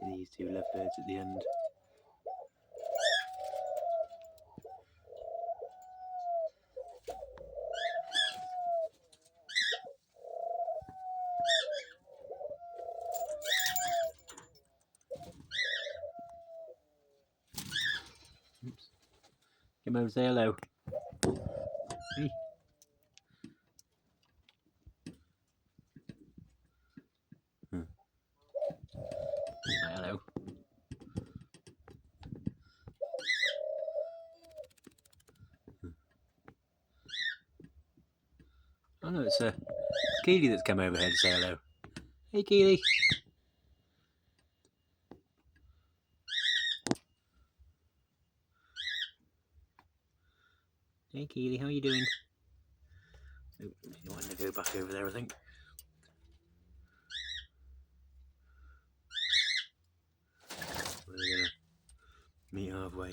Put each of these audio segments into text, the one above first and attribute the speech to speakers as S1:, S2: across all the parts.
S1: These two lovebirds at the end. Oops. Come over and say hello. Hey. Hello. Oh no, it's Keeley that's come over here to say hello. Hey Keeley. Hey Keeley, how are you doing? Oh, you want to go back over there, I think. We're gonna meet halfway.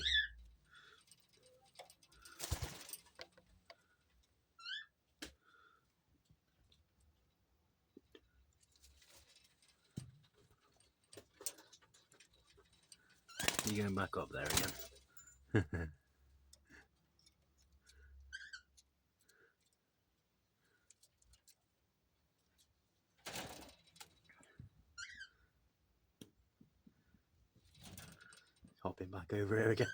S1: You're going back up there again. Hopping back over here again.